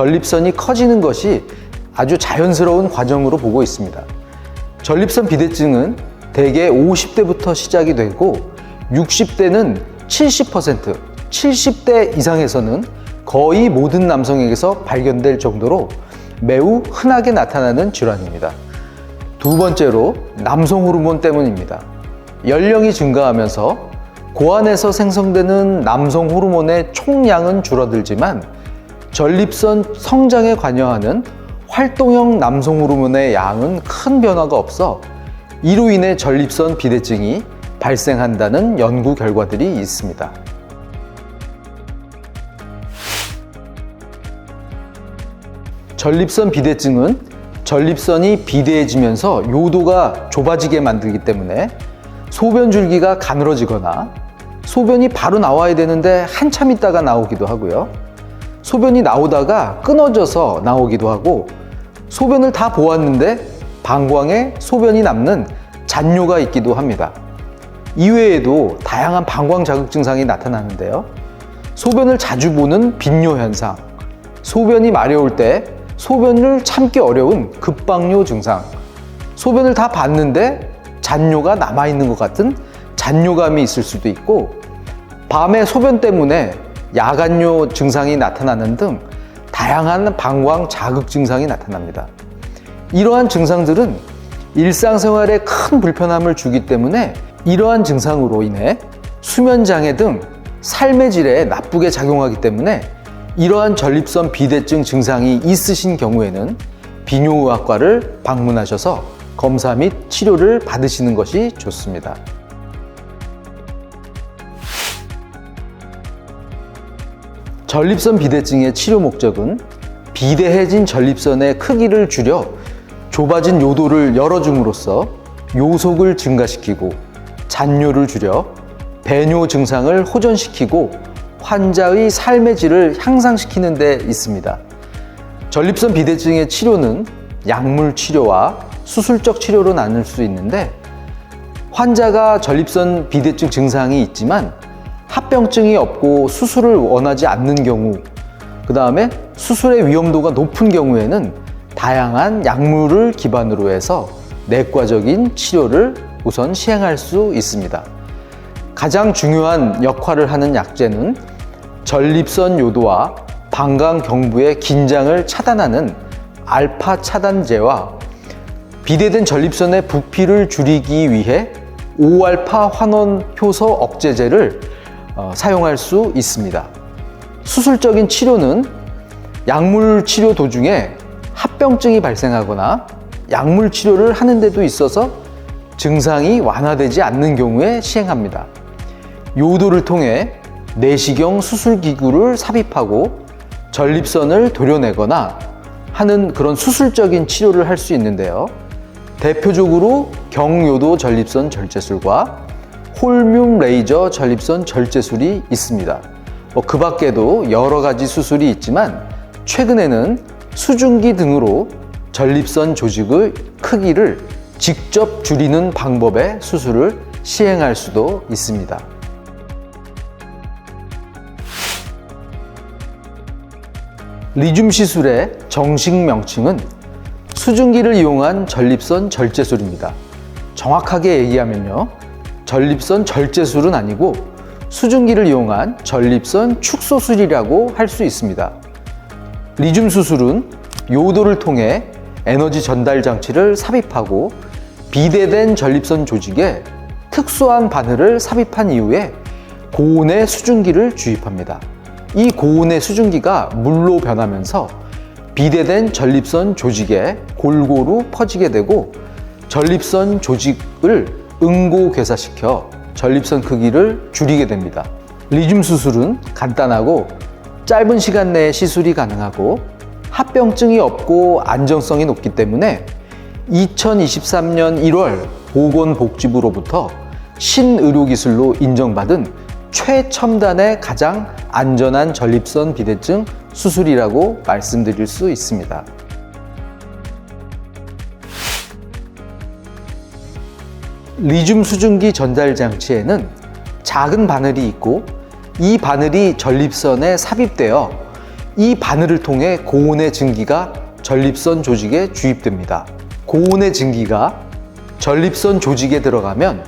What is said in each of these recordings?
전립선이 커지는 것이 아주 자연스러운 과정으로 보고 있습니다. 전립선 비대증은 대개 50대부터 시작이 되고 60대는 70%, 70대 이상에서는 거의 모든 남성에게서 발견될 정도로 매우 흔하게 나타나는 질환입니다. 두 번째로 남성 호르몬 때문입니다. 연령이 증가하면서 고안에서 생성되는 남성 호르몬의 총량은 줄어들지만 전립선 성장에 관여하는 활동형 남성 호르몬의 양은 큰 변화가 없어 이로 인해 전립선 비대증이 발생한다는 연구 결과들이 있습니다. 전립선 비대증은 전립선이 비대해지면서 요도가 좁아지게 만들기 때문에 소변 줄기가 가늘어지거나 소변이 바로 나와야 되는데 한참 있다가 나오기도 하고요. 소변이 나오다가 끊어져서 나오기도 하고 소변을 다 보았는데 방광에 소변이 남는 잔뇨가 있기도 합니다. 이외에도 다양한 방광 자극 증상이 나타나는데요. 소변을 자주 보는 빈뇨 현상, 소변이 마려울 때 소변을 참기 어려운 급박뇨 증상, 소변을 다 봤는데 잔뇨가 남아있는 것 같은 잔뇨감이 있을 수도 있고 밤에 소변 때문에 야간뇨 증상이 나타나는 등 다양한 방광 자극 증상이 나타납니다. 이러한 증상들은 일상생활에 큰 불편함을 주기 때문에 이러한 증상으로 인해 수면장애 등 삶의 질에 나쁘게 작용하기 때문에 이러한 전립선 비대증 증상이 있으신 경우에는 비뇨의학과를 방문하셔서 검사 및 치료를 받으시는 것이 좋습니다. 전립선 비대증의 치료 목적은 비대해진 전립선의 크기를 줄여 좁아진 요도를 열어줌으로써 요속을 증가시키고 잔뇨를 줄여 배뇨 증상을 호전시키고 환자의 삶의 질을 향상시키는 데 있습니다. 전립선 비대증의 치료는 약물 치료와 수술적 치료로 나눌 수 있는데 환자가 전립선 비대증 증상이 있지만 합병증이 없고 수술을 원하지 않는 경우, 그 다음에 수술의 위험도가 높은 경우에는 다양한 약물을 기반으로 해서 내과적인 치료를 우선 시행할 수 있습니다. 가장 중요한 역할을 하는 약제는 전립선 요도와 방광 경부의 긴장을 차단하는 알파 차단제와 비대된 전립선의 부피를 줄이기 위해 5알파 환원 효소 억제제를 사용할 수 있습니다. 수술적인 치료는 약물 치료 도중에 합병증이 발생하거나 약물 치료를 하는 데도 있어서 증상이 완화되지 않는 경우에 시행합니다. 요도를 통해 내시경 수술기구를 삽입하고 전립선을 도려내거나 하는 그런 수술적인 치료를 할 수 있는데요. 대표적으로 경요도 전립선 절제술과 홀뮴 레이저 전립선 절제술이 있습니다. 그 밖에도 여러 가지 수술이 있지만 최근에는 수증기 등으로 전립선 조직의 크기를 직접 줄이는 방법의 수술을 시행할 수도 있습니다. 리줌 시술의 정식 명칭은 수증기를 이용한 전립선 절제술입니다. 정확하게 얘기하면요, 전립선 절제술은 아니고 수증기를 이용한 전립선 축소술이라고 할 수 있습니다. 리줌 수술은 요도를 통해 에너지 전달 장치를 삽입하고 비대된 전립선 조직에 특수한 바늘을 삽입한 이후에 고온의 수증기를 주입합니다. 이 고온의 수증기가 물로 변하면서 비대된 전립선 조직에 골고루 퍼지게 되고 전립선 조직을 응고괴사시켜 전립선 크기를 줄이게 됩니다. 리줌 수술은 간단하고 짧은 시간 내에 시술이 가능하고 합병증이 없고 안정성이 높기 때문에 2023년 1월 보건복지부로부터 신의료기술로 인정받은 최첨단의 가장 안전한 전립선 비대증 수술이라고 말씀드릴 수 있습니다. 리줌 수증기 전달 장치에는 작은 바늘이 있고 이 바늘이 전립선에 삽입되어 이 바늘을 통해 고온의 증기가 전립선 조직에 주입됩니다. 고온의 증기가 전립선 조직에 들어가면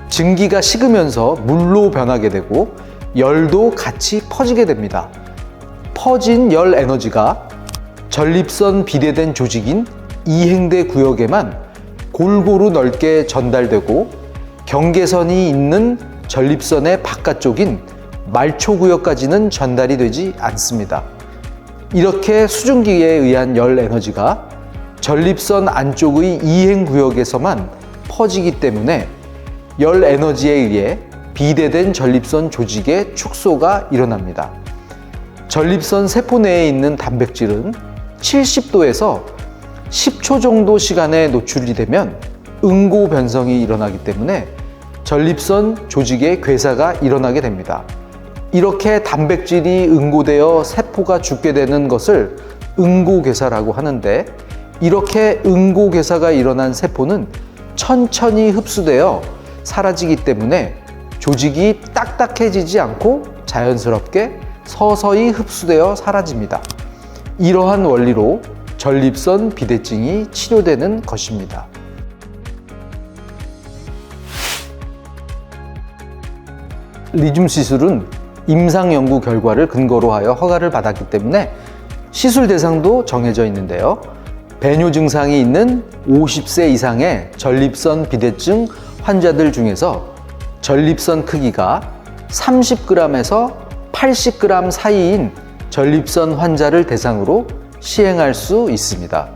증기가 식으면서 물로 변하게 되고 열도 같이 퍼지게 됩니다. 퍼진 열 에너지가 전립선 비대된 조직인 이행대 구역에만 골고루 넓게 전달되고 경계선이 있는 전립선의 바깥쪽인 말초구역까지는 전달이 되지 않습니다. 이렇게 수증기에 의한 열 에너지가 전립선 안쪽의 이행구역에서만 퍼지기 때문에 열 에너지에 의해 비대된 전립선 조직의 축소가 일어납니다. 전립선 세포 내에 있는 단백질은 70도에서 10초 정도 시간에 노출이 되면 응고 변성이 일어나기 때문에 전립선 조직의 괴사가 일어나게 됩니다. 이렇게 단백질이 응고되어 세포가 죽게 되는 것을 응고괴사라고 하는데, 이렇게 응고괴사가 일어난 세포는 천천히 흡수되어 사라지기 때문에 조직이 딱딱해지지 않고 자연스럽게 서서히 흡수되어 사라집니다. 이러한 원리로 전립선 비대증이 치료되는 것입니다. 리줌 시술은 임상 연구 결과를 근거로 하여 허가를 받았기 때문에 시술 대상도 정해져 있는데요. 배뇨 증상이 있는 50세 이상의 전립선 비대증 환자들 중에서 전립선 크기가 30g에서 80g 사이인 전립선 환자를 대상으로 시행할 수 있습니다.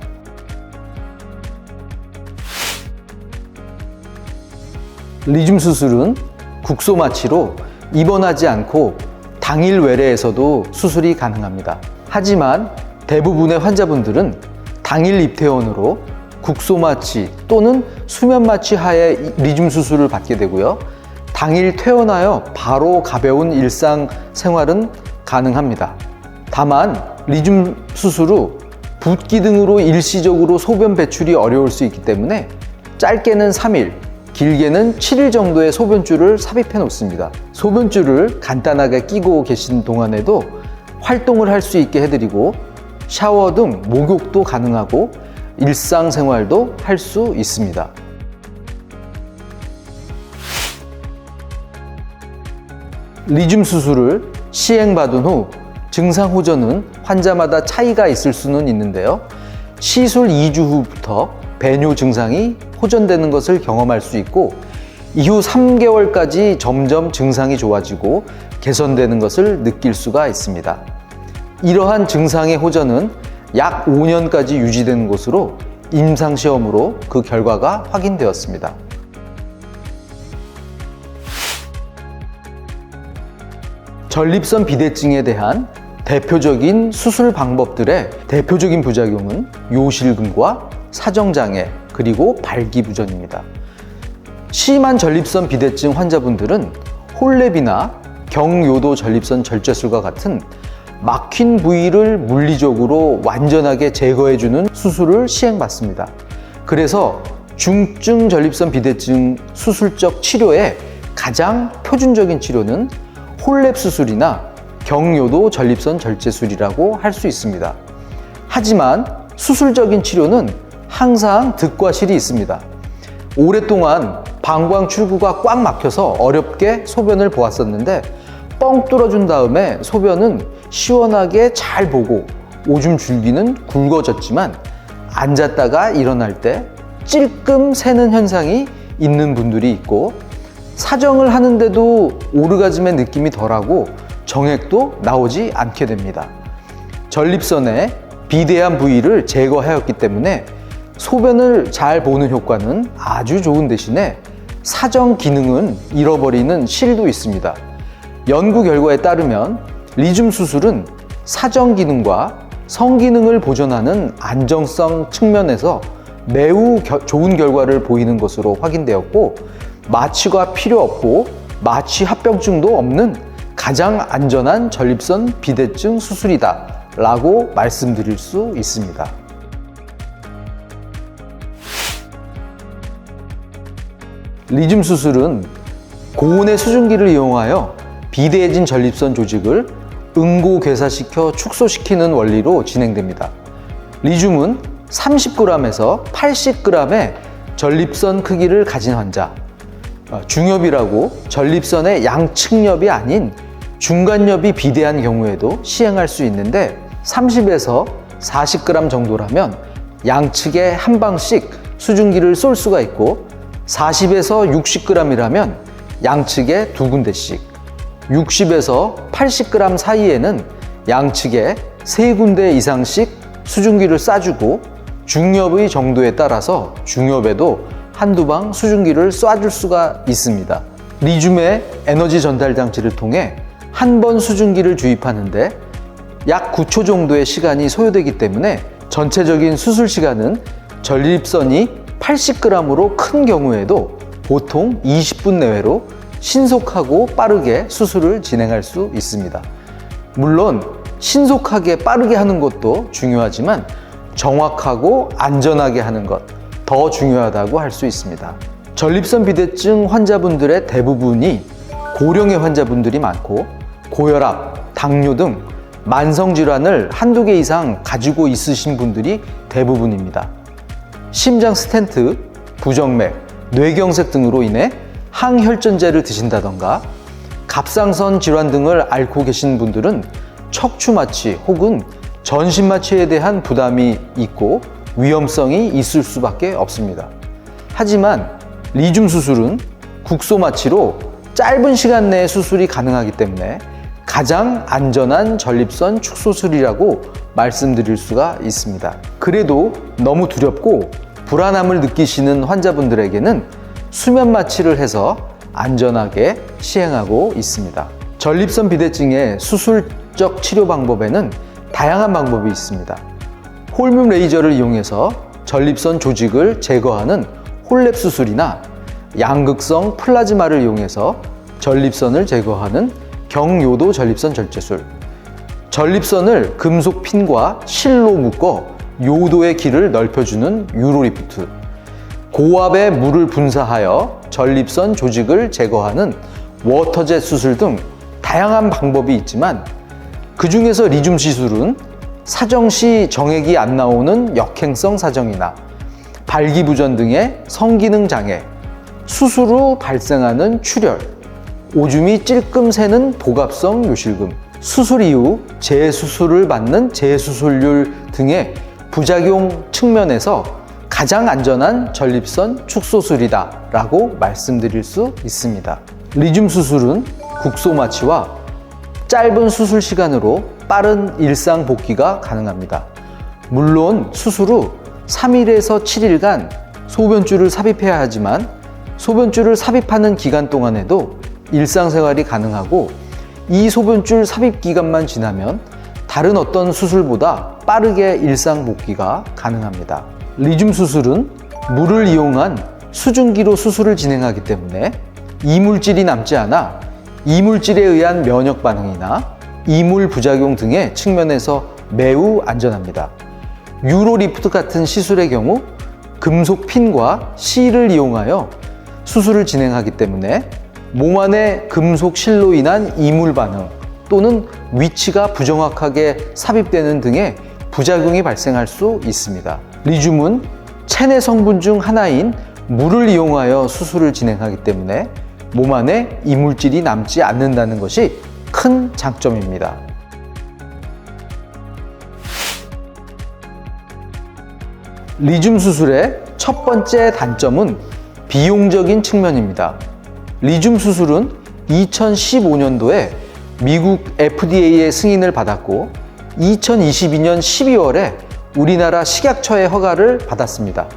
리줌 수술은 국소 마취로 입원하지 않고 당일 외래에서도 수술이 가능합니다. 하지만 대부분의 환자분들은 당일 입퇴원으로 국소 마취 또는 수면 마취 하에 리줌 수술을 받게 되고요. 당일 퇴원하여 바로 가벼운 일상 생활은 가능합니다. 다만 리줌 수술 후 붓기 등으로 일시적으로 소변 배출이 어려울 수 있기 때문에 짧게는 3일, 길게는 7일 정도의 소변줄을 삽입해 놓습니다. 소변줄을 간단하게 끼고 계신 동안에도 활동을 할 수 있게 해드리고 샤워 등 목욕도 가능하고 일상생활도 할 수 있습니다. 리줌 수술을 시행받은 후 증상 호전은 환자마다 차이가 있을 수는 있는데요. 시술 2주 후부터 배뇨 증상이 호전되는 것을 경험할 수 있고, 이후 3개월까지 점점 증상이 좋아지고 개선되는 것을 느낄 수가 있습니다. 이러한 증상의 호전은 약 5년까지 유지되는 것으로 임상시험으로 그 결과가 확인되었습니다. 전립선 비대증에 대한 대표적인 수술 방법들의 대표적인 부작용은 요실금과 사정장애, 그리고 발기부전입니다. 심한 전립선 비대증 환자분들은 홀랩이나 경요도 전립선 절제술과 같은 막힌 부위를 물리적으로 완전하게 제거해주는 수술을 시행받습니다. 그래서 중증 전립선 비대증 수술적 치료의 가장 표준적인 치료는 홀랩 수술이나 경요도 전립선 절제술이라고 할 수 있습니다. 하지만 수술적인 치료는 항상 득과 실이 있습니다. 오랫동안 방광 출구가 꽉 막혀서 어렵게 소변을 보았었는데 뻥 뚫어준 다음에 소변은 시원하게 잘 보고 오줌 줄기는 굵어졌지만 앉았다가 일어날 때 찔끔 새는 현상이 있는 분들이 있고, 사정을 하는데도 오르가즘의 느낌이 덜하고 정액도 나오지 않게 됩니다. 전립선의 비대한 부위를 제거하였기 때문에 소변을 잘 보는 효과는 아주 좋은 대신에 사정 기능은 잃어버리는 실도 있습니다. 연구 결과에 따르면 리줌 수술은 사정 기능과 성 기능을 보존하는 안정성 측면에서 매우 좋은 결과를 보이는 것으로 확인되었고, 마취가 필요 없고 마취 합병증도 없는 가장 안전한 전립선 비대증 수술이다 라고 말씀드릴 수 있습니다. 리줌 수술은 고온의 수증기를 이용하여 비대해진 전립선 조직을 응고괴사시켜 축소시키는 원리로 진행됩니다. 리듐은 30g에서 80g의 전립선 크기를 가진 환자, 중엽이라고 전립선의 양측엽이 아닌 중간엽이 비대한 경우에도 시행할 수 있는데 30에서 40g 정도라면 양측에 한 방씩 수증기를 쏠 수가 있고 40에서 60g이라면 양측에 두 군데씩 60에서 80g 사이에는 양측에 세 군데 이상씩 수증기를 쏴주고 중엽의 정도에 따라서 중엽에도 한두 방 수증기를 쏴줄 수가 있습니다. 리듐의 에너지 전달 장치를 통해 한 번 수증기를 주입하는데 약 9초 정도의 시간이 소요되기 때문에 전체적인 수술 시간은 전립선이 80g으로 큰 경우에도 보통 20분 내외로 신속하고 빠르게 수술을 진행할 수 있습니다. 물론 신속하게 빠르게 하는 것도 중요하지만 정확하고 안전하게 하는 것 더 중요하다고 할 수 있습니다. 전립선 비대증 환자분들의 대부분이 고령의 환자분들이 많고 고혈압, 당뇨 등 만성질환을 한두 개 이상 가지고 있으신 분들이 대부분입니다. 심장 스텐트, 부정맥, 뇌경색 등으로 인해 항혈전제를 드신다던가 갑상선 질환 등을 앓고 계신 분들은 척추마취 혹은 전신마취에 대한 부담이 있고 위험성이 있을 수밖에 없습니다. 하지만 리듐 수술은 국소마취로 짧은 시간 내에 수술이 가능하기 때문에 가장 안전한 전립선 축소술이라고 말씀드릴 수가 있습니다. 그래도 너무 두렵고 불안함을 느끼시는 환자분들에게는 수면 마취를 해서 안전하게 시행하고 있습니다. 전립선 비대증의 수술적 치료 방법에는 다양한 방법이 있습니다. 홀뮨 레이저를 이용해서 전립선 조직을 제거하는 홀랩 수술이나 양극성 플라즈마를 이용해서 전립선을 제거하는 경요도 전립선 절제술, 전립선을 금속 핀과 실로 묶어 요도의 길을 넓혀주는 유로리프트, 고압의 물을 분사하여 전립선 조직을 제거하는 워터젯 수술 등 다양한 방법이 있지만 그 중에서 리듐 시술은 사정 시 정액이 안 나오는 역행성 사정이나 발기부전 등의 성기능 장애, 수술 후 발생하는 출혈, 오줌이 찔끔 새는 복압성 요실금, 수술 이후 재수술을 받는 재수술률 등의 부작용 측면에서 가장 안전한 전립선 축소술이다 라고 말씀드릴 수 있습니다. 리듐 수술은 국소마취와 짧은 수술 시간으로 빠른 일상 복귀가 가능합니다. 물론 수술 후 3일에서 7일간 소변줄을 삽입해야 하지만 소변줄을 삽입하는 기간 동안에도 일상생활이 가능하고 이 소변줄 삽입 기간만 지나면 다른 어떤 수술보다 빠르게 일상 복귀가 가능합니다. 리듐 수술은 물을 이용한 수증기로 수술을 진행하기 때문에 이물질이 남지 않아 이물질에 의한 면역 반응이나 이물 부작용 등의 측면에서 매우 안전합니다. 유로리프트 같은 시술의 경우 금속 핀과 실을 이용하여 수술을 진행하기 때문에 몸 안에 금속 실로 인한 이물 반응 또는 위치가 부정확하게 삽입되는 등의 부작용이 발생할 수 있습니다. 리듐은 체내 성분 중 하나인 물을 이용하여 수술을 진행하기 때문에 몸 안에 이물질이 남지 않는다는 것이 큰 장점입니다. 리듐 수술의 첫 번째 단점은 비용적인 측면입니다. 리듐 수술은 2015년도에 미국 FDA의 승인을 받았고 2022년 12월에 우리나라 식약처의 허가를 받았습니다.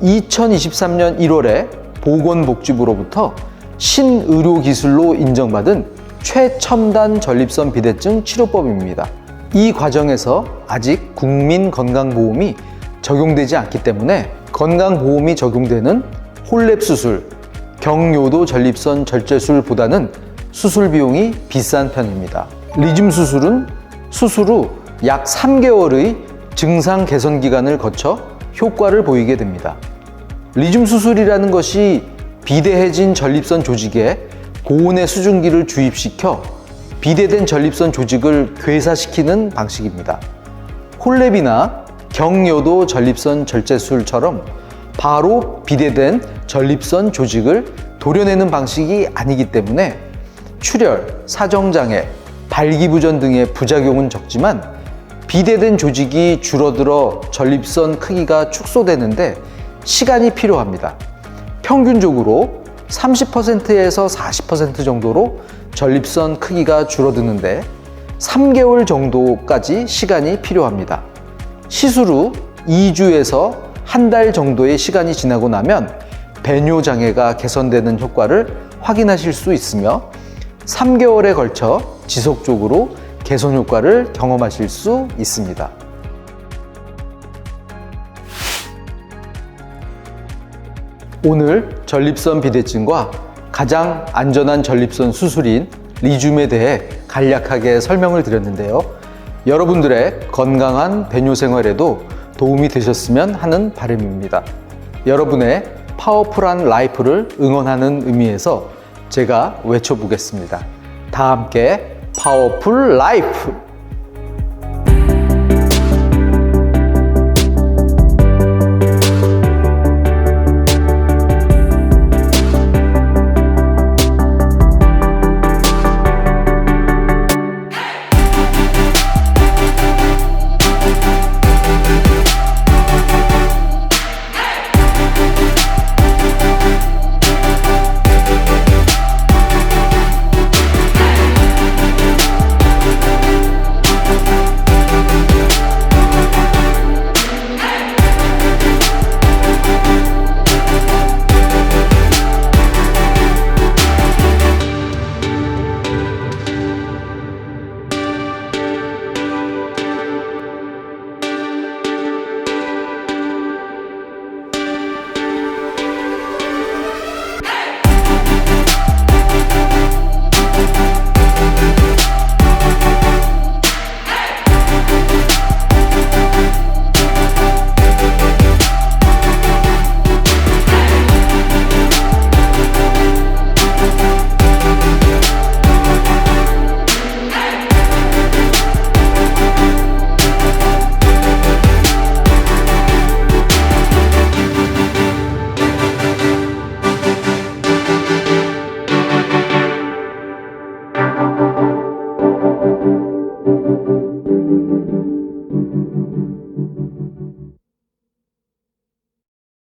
2023년 1월에 보건복지부로부터 신의료기술로 인정받은 최첨단 전립선 비대증 치료법입니다. 이 과정에서 아직 국민건강보험이 적용되지 않기 때문에 건강보험이 적용되는 홀랩 수술, 경요도 전립선 절제술보다는 수술 비용이 비싼 편입니다. 리듐 수술은 수술 후 약 3개월의 증상 개선 기간을 거쳐 효과를 보이게 됩니다. 리듐 수술이라는 것이 비대해진 전립선 조직에 고온의 수증기를 주입시켜 비대된 전립선 조직을 괴사시키는 방식입니다. 홀랩이나 경요도 전립선 절제술처럼 바로 비대된 전립선 조직을 도려내는 방식이 아니기 때문에 출혈, 사정장애, 발기부전 등의 부작용은 적지만 비대된 조직이 줄어들어 전립선 크기가 축소되는데 시간이 필요합니다. 평균적으로 30%에서 40% 정도로 전립선 크기가 줄어드는데 3개월 정도까지 시간이 필요합니다. 시술 후 2주에서 한 달 정도의 시간이 지나고 나면 배뇨 장애가 개선되는 효과를 확인하실 수 있으며 3개월에 걸쳐 지속적으로 개선 효과를 경험하실 수 있습니다. 오늘 전립선 비대증과 가장 안전한 전립선 수술인 리줌에 대해 간략하게 설명을 드렸는데요. 여러분들의 건강한 배뇨 생활에도 도움이 되셨으면 하는 바람입니다. 여러분의 파워풀한 라이프를 응원하는 의미에서 제가 외쳐보겠습니다. 다 함께 파워풀 라이프!